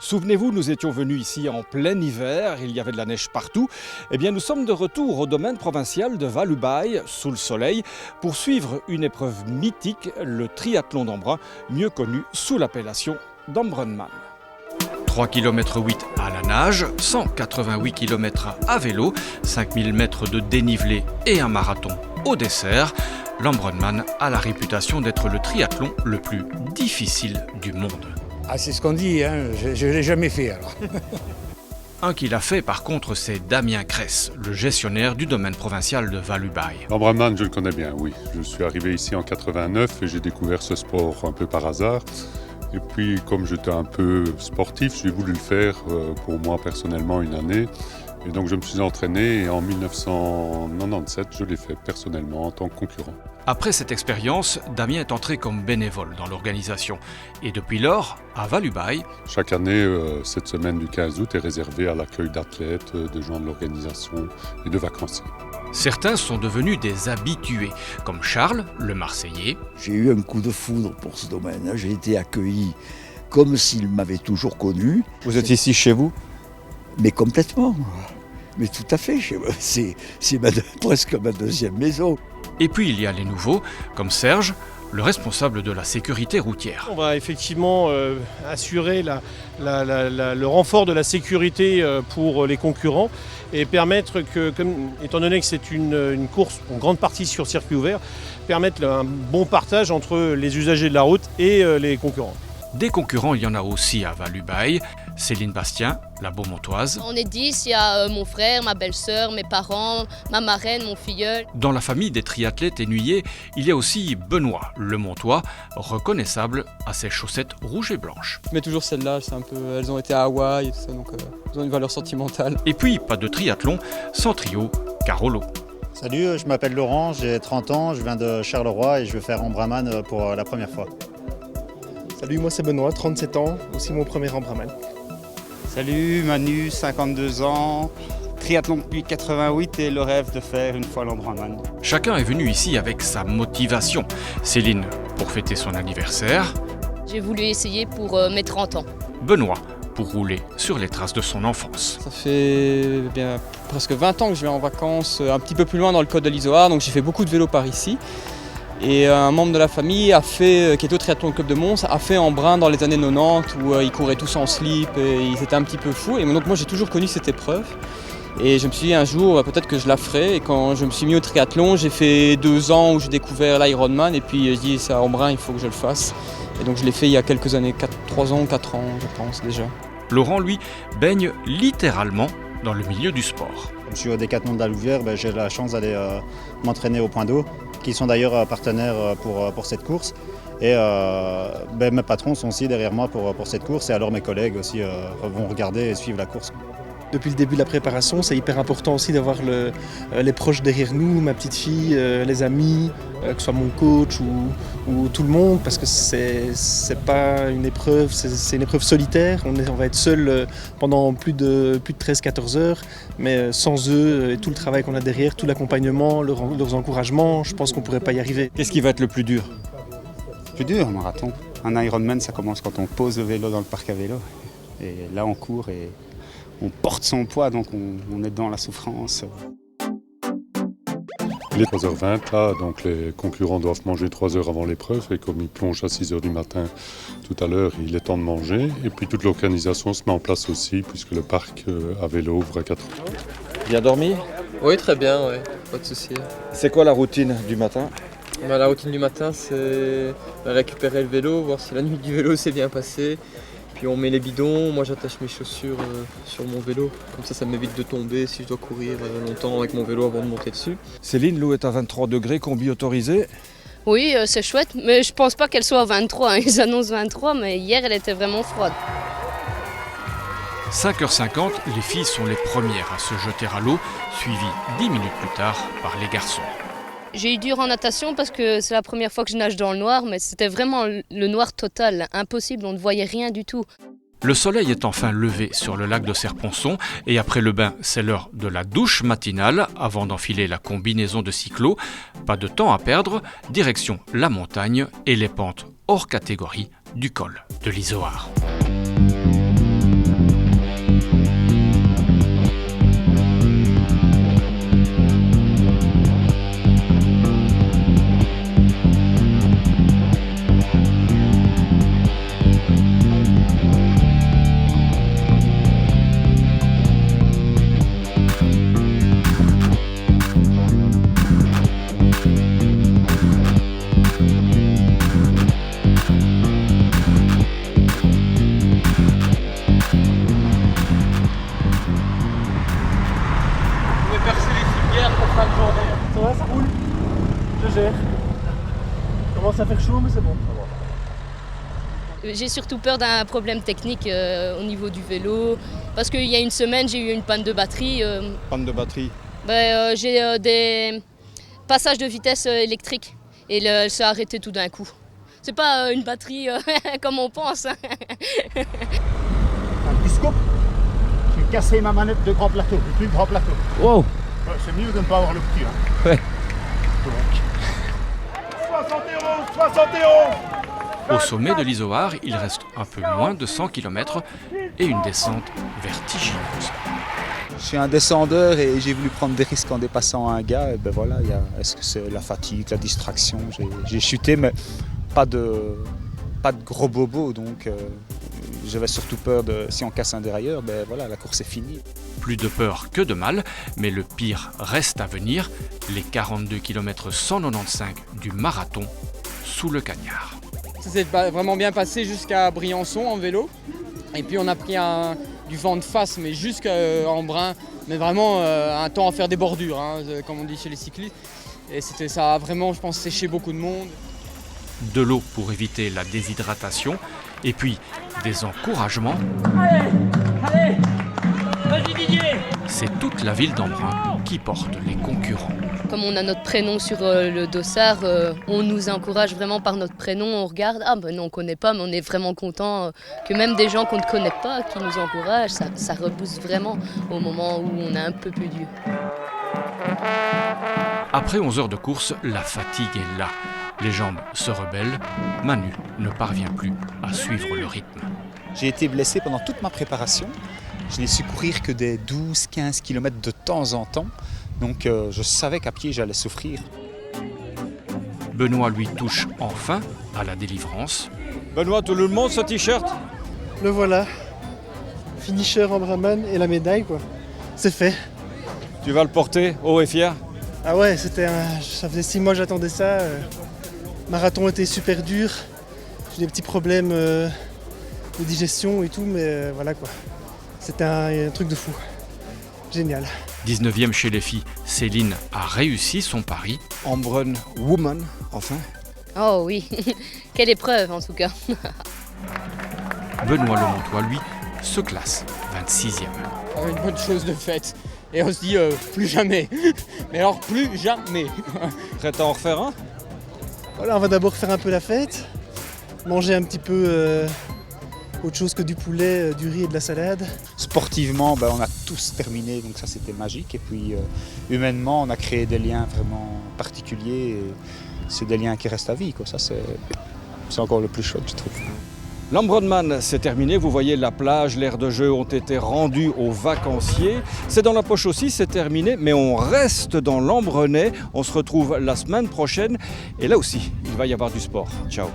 Souvenez-vous, nous étions venus ici en plein hiver, il y avait de la neige partout. Eh bien, nous sommes de retour au domaine provincial de Val-Ubaye, sous le soleil, pour suivre une épreuve mythique, le triathlon d'Embrun, mieux connu sous l'appellation d'Embrunman. 3 km 8 à la nage, 188 km à vélo, 5000 mètres de dénivelé et un marathon au dessert. L'Embrunman a la réputation d'être le triathlon le plus difficile du monde. Ah, c'est ce qu'on dit, hein. Je ne l'ai jamais fait alors. Un qui l'a fait par contre, c'est Damien Cress, le gestionnaire du domaine provincial de Val-Ubaye. L'Embrunman, je le connais bien, oui. Je suis arrivé ici en 89 et j'ai découvert ce sport un peu par hasard. Et puis, comme j'étais un peu sportif, j'ai voulu le faire pour moi personnellement une année. Et donc, je me suis entraîné et en 1997, je l'ai fait personnellement en tant que concurrent. Après cette expérience, Damien est entré comme bénévole dans l'organisation. Et depuis lors, à Val-Ubaye, chaque année, cette semaine du 15 août est réservée à l'accueil d'athlètes, de gens de l'organisation et de vacanciers. Certains sont devenus des habitués, comme Charles, le Marseillais. J'ai eu un coup de foudre pour ce domaine. J'ai été accueilli comme s'il m'avait toujours connu. Vous êtes ici chez vous ? Mais complètement. Mais tout à fait. C'est presque ma deuxième maison. Et puis il y a les nouveaux, comme Serge, le responsable de la sécurité routière. On va effectivement assurer le renfort de la sécurité pour les concurrents et permettre que, étant donné que c'est une course en grande partie sur circuit ouvert, permettre un bon partage entre les usagers de la route et les concurrents. Des concurrents, il y en a aussi à Val-Ubaye. Céline Bastien, la Beaumontoise. On est 10, il y a mon frère, ma belle-sœur, mes parents, ma marraine, mon filleul. Dans la famille des triathlètes ennuyés, il y a aussi Benoît, le Montois, reconnaissable à ses chaussettes rouges et blanches. Mais toujours celles-là, elles ont été à Hawaï et tout ça, donc elles ont une valeur sentimentale. Et puis, pas de triathlon sans trio Carolo. Salut, je m'appelle Laurent, j'ai 30 ans, je viens de Charleroi et je vais faire Embrunman pour la première fois. Salut, moi c'est Benoît, 37 ans, aussi mon premier Embrunman. Salut, Manu, 52 ans, triathlon depuis 88 et le rêve de faire une fois l'Embrunman. Chacun est venu ici avec sa motivation. Céline pour fêter son anniversaire. J'ai voulu essayer pour mes 30 ans. Benoît pour rouler sur les traces de son enfance. Ça fait presque 20 ans que je vais en vacances un petit peu plus loin dans le code de l'Izoard, donc j'ai fait beaucoup de vélo par ici. Et un membre de la famille qui était au triathlon club de Mons, a fait Embrun dans les années 90 où ils couraient tous en slip et ils étaient un petit peu fous. Et donc moi j'ai toujours connu cette épreuve. Et je me suis dit un jour peut-être que je la ferai. Et quand je me suis mis au triathlon, j'ai fait 2 ans où j'ai découvert l'Ironman. Et puis je dis ça Embrun, il faut que je le fasse. Et donc je l'ai fait il y a quelques années, 3 ans, 4 ans je pense déjà. Laurent lui baigne littéralement dans le milieu du sport. Je suis au Décathlon de la Louvière, j'ai la chance d'aller m'entraîner au Point d'eau, qui sont d'ailleurs partenaires pour cette course. Et mes patrons sont aussi derrière moi pour cette course, et alors mes collègues aussi vont regarder et suivre la course. Depuis le début de la préparation, c'est hyper important aussi d'avoir les proches derrière nous, ma petite fille, les amis, que ce soit mon coach ou tout le monde, parce que c'est pas une épreuve, c'est une épreuve solitaire. On va être seul pendant plus de 13-14 heures, mais sans eux et tout le travail qu'on a derrière, tout l'accompagnement, leurs encouragements, je pense qu'on pourrait pas y arriver. Qu'est-ce qui va être le plus dur ? Plus dur, un marathon. Un Ironman, ça commence quand on pose le vélo dans le parc à vélo. Et là, on court et on porte son poids, donc on est dans la souffrance. Il est 3h20 là, donc les concurrents doivent manger 3 heures avant l'épreuve et comme ils plongent à 6h du matin tout à l'heure, il est temps de manger. Et puis toute l'organisation se met en place aussi puisque le parc à vélo ouvre à 4h. Bien dormi ? Oui, très bien, ouais, pas de souci. C'est quoi la routine du matin ? La routine du matin, c'est récupérer le vélo, voir si la nuit du vélo s'est bien passée. Puis on met les bidons, moi j'attache mes chaussures sur mon vélo, comme ça m'évite de tomber si je dois courir longtemps avec mon vélo avant de monter dessus. Céline, l'eau est à 23 degrés, combi autorisé. Oui, c'est chouette, mais je pense pas qu'elle soit à 23, ils annoncent 23, mais hier elle était vraiment froide. 5h50, les filles sont les premières à se jeter à l'eau, suivies 10 minutes plus tard par les garçons. J'ai eu dur en natation parce que c'est la première fois que je nage dans le noir, mais c'était vraiment le noir total, impossible, on ne voyait rien du tout. Le soleil est enfin levé sur le lac de Serponçon et après le bain, c'est l'heure de la douche matinale avant d'enfiler la combinaison de cyclo. Pas de temps à perdre, direction la montagne et les pentes hors catégorie du col de l'Izoard. Commence à faire chaud, mais c'est bon. J'ai surtout peur d'un problème technique au niveau du vélo. Parce qu'il y a une semaine, j'ai eu une panne de batterie. Panne de batterie. J'ai des passages de vitesse électriques. Et elle s'est arrêtée tout d'un coup. C'est pas une batterie comme on pense. Hein. Un petit scoop. J'ai cassé ma manette de grand plateau, le plus grand plateau. Wow. Ouais, c'est mieux de ne pas avoir le petit. Hein. Ouais. Donc. 71. Au sommet de l'Izoard, il reste un peu moins de 100 km et une descente vertigineuse. Je suis un descendeur et j'ai voulu prendre des risques en dépassant un gars. Et ben voilà, est-ce que c'est la fatigue, la distraction? J'ai chuté, mais pas de gros bobos, donc j'avais surtout peur de si on casse un dérailleur, ben voilà, la course est finie. Plus de peur que de mal, mais le pire reste à venir, les 42 km 195 du marathon sous le cagnard. Ça s'est vraiment bien passé jusqu'à Briançon en vélo. Et puis on a pris du vent de face, mais jusqu'en brin, mais vraiment un temps à faire des bordures, hein, comme on dit chez les cyclistes. Et ça a vraiment, je pense, séché beaucoup de monde. De l'eau pour éviter la déshydratation, et puis des encouragements. Allez, vas-y Didier. C'est toute la ville d'Embrun qui porte les concurrents. Comme on a notre prénom sur le dossard, on nous encourage vraiment par notre prénom. On regarde, non, on ne connaît pas, mais on est vraiment content que même des gens qu'on ne connaît pas, qui nous encouragent, ça rebooste vraiment au moment où on est un peu plus dur. Après 11 heures de course, la fatigue est là. Les jambes se rebellent. Manu ne parvient plus à suivre le rythme. J'ai été blessé pendant toute ma préparation. Je n'ai su courir que des 12-15 km de temps en temps. Donc je savais qu'à pied j'allais souffrir. Benoît lui touche enfin à la délivrance. Benoît, tout le monde ce t-shirt? Le voilà. Finisher en Brabham et la médaille, quoi. C'est fait. Tu vas le porter haut et fier? Ah ouais, ça faisait 6 mois que j'attendais ça. Marathon était super dur. J'ai des petits problèmes de digestion et tout, mais voilà quoi. C'était un truc de fou. Génial. 19e chez les filles, Céline a réussi son pari. Embrun Woman, enfin. Oh oui, quelle épreuve en tout cas. Benoît Lemontois, lui, se classe 26e. Une bonne chose de faite. Et on se dit plus jamais. Mais alors plus jamais. Prêt à en refaire un? Voilà, on va d'abord faire un peu la fête. Manger un petit peu autre chose que du poulet, du riz et de la salade. Sportivement, on a tous terminé, donc ça c'était magique. Et puis humainement, on a créé des liens vraiment particuliers. Et c'est des liens qui restent à vie, quoi. Ça c'est encore le plus chouette, je trouve. L'Ambronman, c'est terminé. Vous voyez, la plage, l'aire de jeu ont été rendus aux vacanciers. C'est dans la poche aussi, c'est terminé. Mais on reste dans l'Embrunais. On se retrouve la semaine prochaine. Et là aussi, il va y avoir du sport. Ciao.